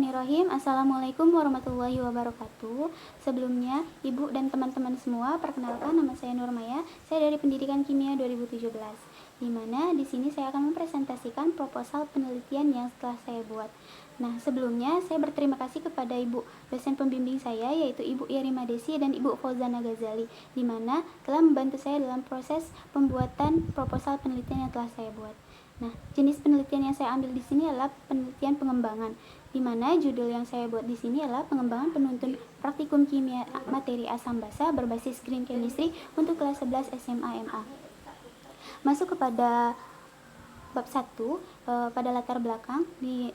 Bismillahirrahmanirrahim. Assalamualaikum warahmatullahi wabarakatuh. Sebelumnya, Ibu dan teman-teman semua, perkenalkan nama saya Nurmaya. Saya dari Pendidikan Kimia 2017. Di mana di sini saya akan mempresentasikan proposal penelitian yang setelah saya buat. Nah, sebelumnya saya berterima kasih kepada Ibu dosen pembimbing saya, yaitu Ibu Irima Desi dan Ibu Fauzana Ghazali, di mana telah membantu saya dalam proses pembuatan proposal penelitian yang telah saya buat. Nah, jenis penelitian yang saya ambil di sini adalah penelitian pengembangan, di mana judul yang saya buat di sini adalah pengembangan penuntun praktikum kimia materi asam basa berbasis green chemistry untuk kelas 11 SMA MA. Masuk kepada bab 1, pada latar belakang di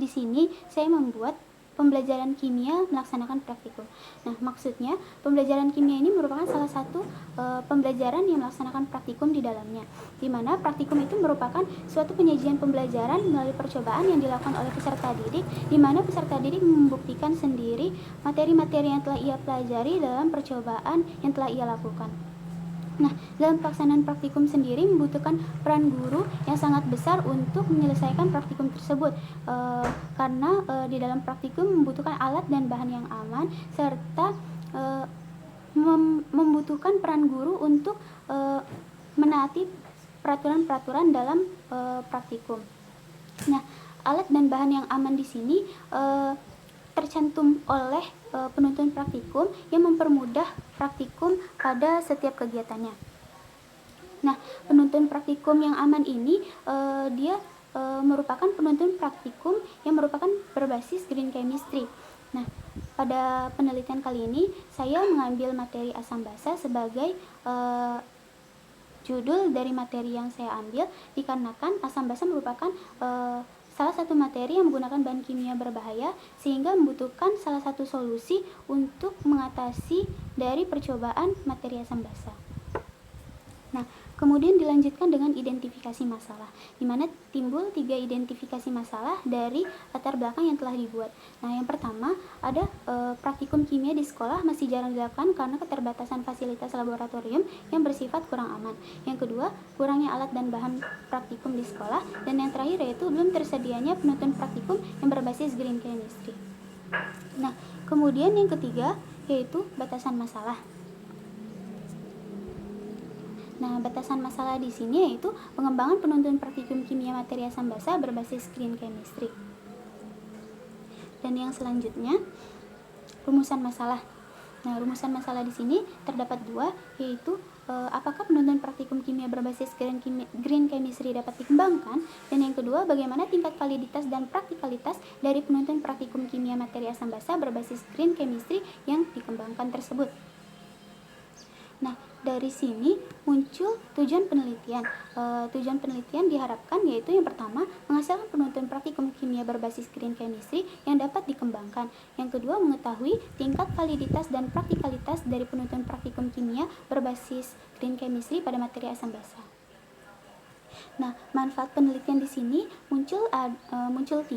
sini saya membuat pembelajaran kimia melaksanakan praktikum. Nah, maksudnya pembelajaran kimia ini merupakan salah satu pembelajaran yang melaksanakan praktikum di dalamnya, di mana praktikum itu merupakan suatu penyajian pembelajaran melalui percobaan yang dilakukan oleh peserta didik, di mana peserta didik membuktikan sendiri materi-materi yang telah ia pelajari dalam percobaan yang telah ia lakukan. Nah, dalam pelaksanaan praktikum sendiri membutuhkan peran guru yang sangat besar untuk menyelesaikan praktikum tersebut, karena di dalam praktikum membutuhkan alat dan bahan yang aman, serta membutuhkan peran guru untuk menaati peraturan-peraturan dalam praktikum. Nah, alat dan bahan yang aman di sini tercantum oleh penuntun praktikum yang mempermudah praktikum pada setiap kegiatannya. Nah, penuntun praktikum yang aman ini dia merupakan penuntun praktikum yang merupakan berbasis green chemistry. Nah, pada penelitian kali ini saya mengambil materi asam basa sebagai judul dari materi yang saya ambil, dikarenakan asam basa merupakan salah satu materi yang menggunakan bahan kimia berbahaya, sehingga membutuhkan salah satu solusi untuk mengatasi dari percobaan materi asam basa. Nah, kemudian dilanjutkan dengan identifikasi masalah, di mana timbul 3 identifikasi masalah dari latar belakang yang telah dibuat. Nah, yang pertama ada praktikum kimia di sekolah masih jarang dilakukan karena keterbatasan fasilitas laboratorium yang bersifat kurang aman. Yang kedua, kurangnya alat dan bahan praktikum di sekolah. Dan yang terakhir yaitu belum tersedianya penuntun praktikum yang berbasis green chemistry. Nah, kemudian yang ketiga yaitu batasan masalah. Nah, batasan masalah di sini yaitu pengembangan penuntun praktikum kimia materi asam basa berbasis green chemistry. Dan yang selanjutnya, rumusan masalah. Nah, rumusan masalah di sini terdapat 2, yaitu apakah penuntun praktikum kimia berbasis green chemistry dapat dikembangkan, dan yang kedua, bagaimana tingkat validitas dan praktikalitas dari penuntun praktikum kimia materi asam basa berbasis green chemistry yang dikembangkan tersebut. Nah, dari sini muncul tujuan penelitian. Tujuan penelitian diharapkan yaitu yang pertama, menghasilkan penuntun praktikum kimia berbasis green chemistry yang dapat dikembangkan. Yang kedua, mengetahui tingkat validitas dan praktikalitas dari penuntun praktikum kimia berbasis green chemistry pada materi asam basa. Nah, manfaat penelitian di sini muncul 3.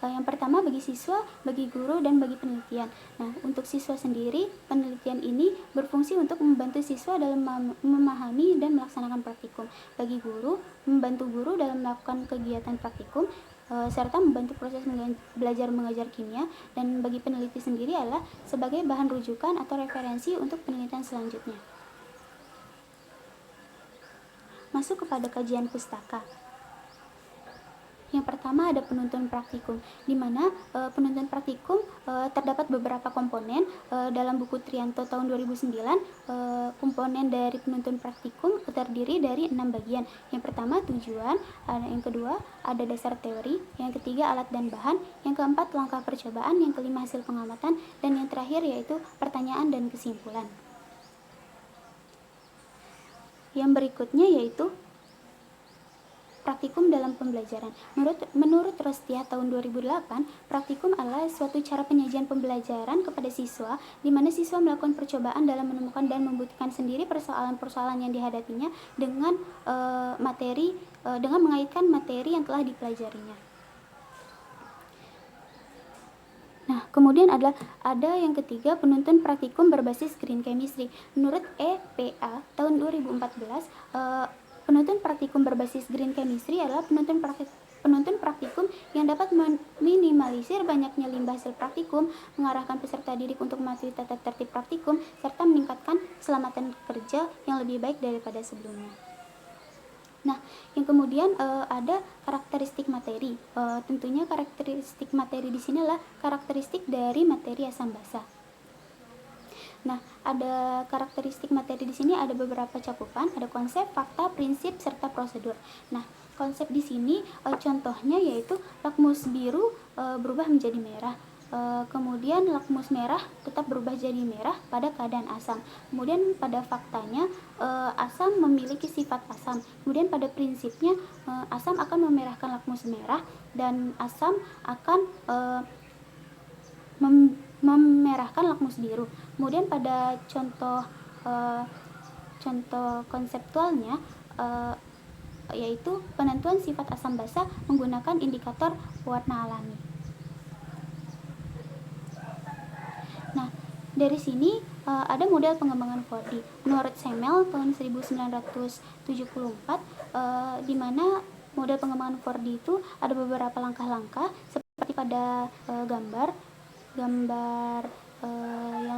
Yang pertama bagi siswa, bagi guru, dan bagi penelitian. Nah, untuk siswa sendiri, penelitian ini berfungsi untuk membantu siswa dalam memahami dan melaksanakan praktikum. Bagi guru, membantu guru dalam melakukan kegiatan praktikum, serta membantu proses belajar mengajar kimia. Dan bagi peneliti sendiri adalah sebagai bahan rujukan atau referensi untuk penelitian selanjutnya. Masuk kepada kajian pustaka. Yang pertama ada penuntun praktikum, di mana penuntun praktikum terdapat beberapa komponen. Dalam buku Trianto tahun 2009, komponen dari penuntun praktikum terdiri dari 6 bagian. Yang pertama tujuan, yang kedua ada dasar teori, yang ketiga alat dan bahan, yang keempat langkah percobaan, yang kelima hasil pengamatan, dan yang terakhir yaitu pertanyaan dan kesimpulan. Yang berikutnya yaitu praktikum dalam pembelajaran. Menurut Rostia tahun 2008, praktikum adalah suatu cara penyajian pembelajaran kepada siswa, di mana siswa melakukan percobaan dalam menemukan dan membuktikan sendiri persoalan-persoalan yang dihadapinya dengan dengan mengaitkan materi yang telah dipelajarinya. Nah, kemudian ada yang ketiga, penuntun praktikum berbasis green chemistry. Menurut EPA tahun 2014, penuntun praktikum berbasis green chemistry adalah penuntun praktikum yang dapat meminimalkan meminimalisir banyaknya limbah hasil praktikum, mengarahkan peserta didik untuk mematuhi tata tertib praktikum, serta meningkatkan keselamatan kerja yang lebih baik daripada sebelumnya. Nah, yang kemudian ada karakteristik materi. Tentunya karakteristik materi di sini adalah karakteristik dari materi asam basa. Nah, ada karakteristik materi di sini, ada beberapa cakupan, ada konsep, fakta, prinsip, serta prosedur. Nah, konsep di sini contohnya yaitu lakmus biru berubah menjadi merah. Kemudian lakmus merah tetap berubah jadi merah pada keadaan asam. Kemudian pada faktanya asam memiliki sifat asam. Kemudian pada prinsipnya asam akan memerahkan lakmus merah dan asam akan memerahkan lakmus biru. Kemudian pada contoh konseptualnya yaitu penentuan sifat asam basa menggunakan indikator warna alami. Nah, dari sini ada model pengembangan 4D menurut Semel tahun 1974, di mana model pengembangan 4D itu ada beberapa langkah-langkah seperti pada gambar yang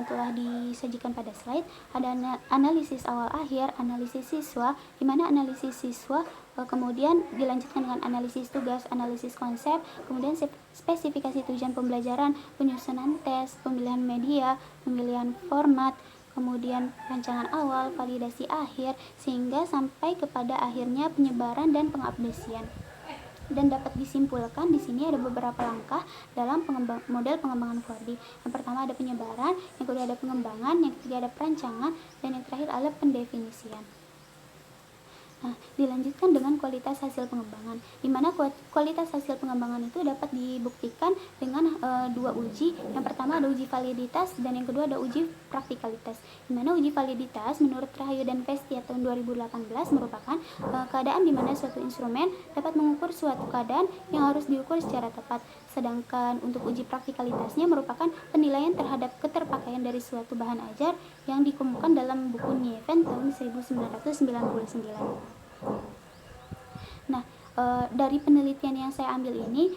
telah disajikan pada slide. Ada analisis awal akhir, analisis siswa, di mana analisis siswa kemudian dilanjutkan dengan analisis tugas, analisis konsep, kemudian spesifikasi tujuan pembelajaran, penyusunan tes, pemilihan media, pemilihan format, kemudian rancangan awal, validasi akhir, sehingga sampai kepada akhirnya penyebaran dan pengaplikasian. Dan dapat disimpulkan di sini ada beberapa langkah dalam model pengembangan 4D. Yang pertama ada penyebaran, yang kedua ada pengembangan, yang ketiga ada perancangan, dan yang terakhir adalah pendefinisian. Nah, dilanjutkan dengan kualitas hasil pengembangan, di mana kualitas hasil pengembangan itu dapat dibuktikan dengan dua uji. Yang pertama ada uji validitas dan yang kedua ada uji praktikalitas. Di mana uji validitas menurut Rahayu dan Vestia tahun 2018 merupakan keadaan di mana suatu instrumen dapat mengukur suatu keadaan yang harus diukur secara tepat. Sedangkan untuk uji praktikalitasnya merupakan penilaian terhadap keterpakaian dari suatu bahan ajar yang dikemukakan dalam buku Nieven tahun 1999. Nah, dari penelitian yang saya ambil ini,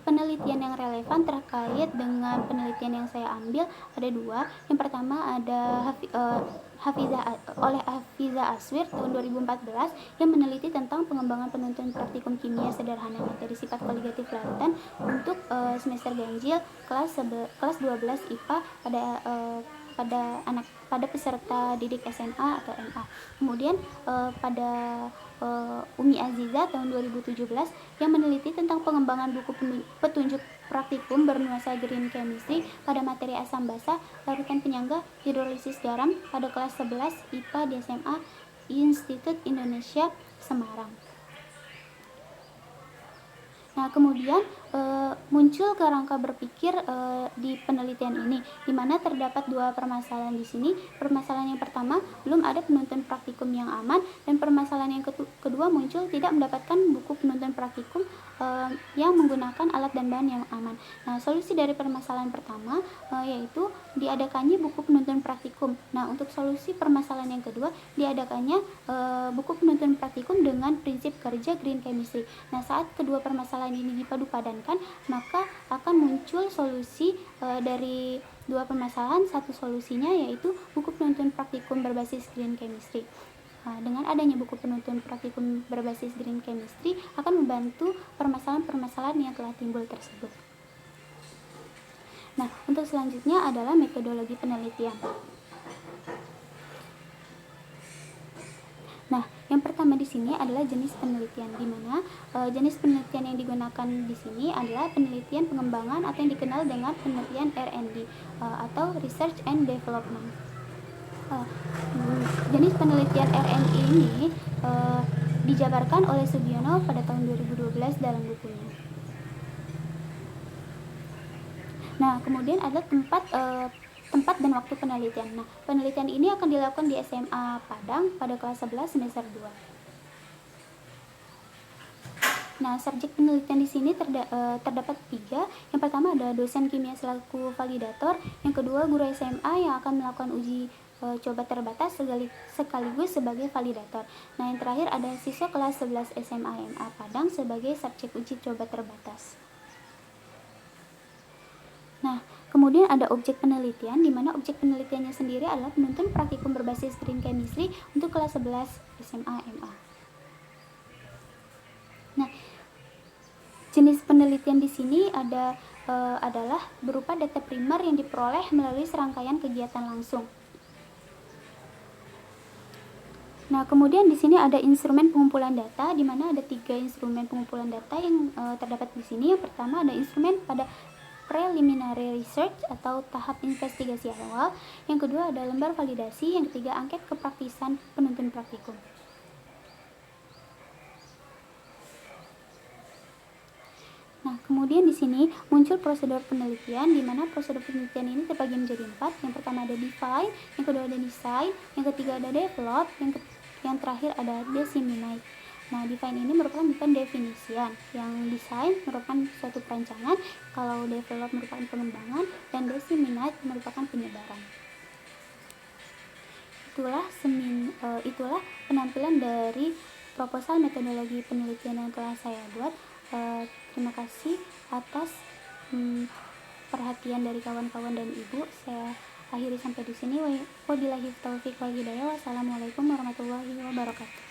penelitian yang relevan terkait dengan penelitian yang saya ambil ada dua. Yang pertama ada oleh Hafiza Aswir tahun 2014 yang meneliti tentang pengembangan penuntun praktikum kimia sederhana materi sifat koligatif larutan untuk semester ganjil kelas 12 IPA pada peserta didik SMA atau MA. Kemudian pada Umi Aziza tahun 2017 yang meneliti tentang pengembangan buku petunjuk praktikum bernuansa green chemistry pada materi asam basa larutan penyangga hidrolisis garam pada kelas 11 IPA di SMA Institut Indonesia Semarang. Nah, kemudian muncul kerangka berpikir di penelitian ini, di mana terdapat dua permasalahan di sini. Permasalahan yang pertama, belum ada penuntun praktikum yang aman, dan permasalahan yang kedua muncul tidak mendapatkan buku penuntun praktikum yang menggunakan alat dan bahan yang aman. Nah, solusi dari permasalahan pertama yaitu diadakannya buku penuntun praktikum. Nah, untuk solusi permasalahan yang kedua, diadakannya buku penuntun praktikum dengan prinsip kerja green chemistry. Nah, saat kedua permasalahan ini dipadu-padankan, maka akan muncul solusi dari dua permasalahan. Satu solusinya yaitu buku penuntun praktikum berbasis green chemistry. Nah, dengan adanya buku penuntun praktikum berbasis green chemistry akan membantu permasalahan-permasalahan yang telah timbul tersebut. Nah, untuk selanjutnya adalah metodologi penelitian. Nah, yang pertama di sini adalah jenis penelitian, di mana jenis penelitian yang digunakan di sini adalah penelitian pengembangan atau yang dikenal dengan penelitian R&D atau Research and Development. Jenis penelitian R&D ini dijabarkan oleh Sugiono pada tahun 2012 dalam bukunya. Nah, kemudian ada tempat dan waktu penelitian. Nah, penelitian ini akan dilakukan di SMA Padang pada kelas 11 semester 2. Nah, subjek penelitian di sini terdapat 3. Yang pertama ada dosen kimia selaku validator, yang kedua guru SMA yang akan melakukan uji coba terbatas sekaligus sebagai validator. Nah, yang terakhir ada siswa kelas 11 SMA MA Padang sebagai subjek uji coba terbatas. Nah, kemudian ada objek penelitian, di mana objek penelitiannya sendiri adalah penuntun praktikum berbasis green chemistry untuk kelas 11 SMA MA. Nah, jenis penelitian di sini adalah berupa data primer yang diperoleh melalui serangkaian kegiatan langsung. Nah, kemudian di sini ada instrumen pengumpulan data, di mana ada 3 instrumen pengumpulan data yang terdapat di sini. Yang pertama ada instrumen pada preliminary research atau tahap investigasi awal. Yang kedua ada lembar validasi. Yang ketiga angket kepraktisan penuntun praktikum. Nah, kemudian di sini muncul prosedur penelitian, di mana prosedur penelitian ini terbagi menjadi 4. Yang pertama ada define, yang kedua ada design, yang ketiga ada develop, yang terakhir ada disseminate. Nah, define ini merupakan pendefinisian, yang design merupakan suatu perancangan, kalau develop merupakan pengembangan, dan disseminate merupakan penyebaran. Itulah penampilan dari proposal metodologi penelitian yang telah saya buat. Terima kasih atas perhatian dari kawan-kawan dan ibu. Saya akhiri sampai di sini. Wabillahi taufiq wal hidayah. Wassalamualaikum warahmatullahi wabarakatuh.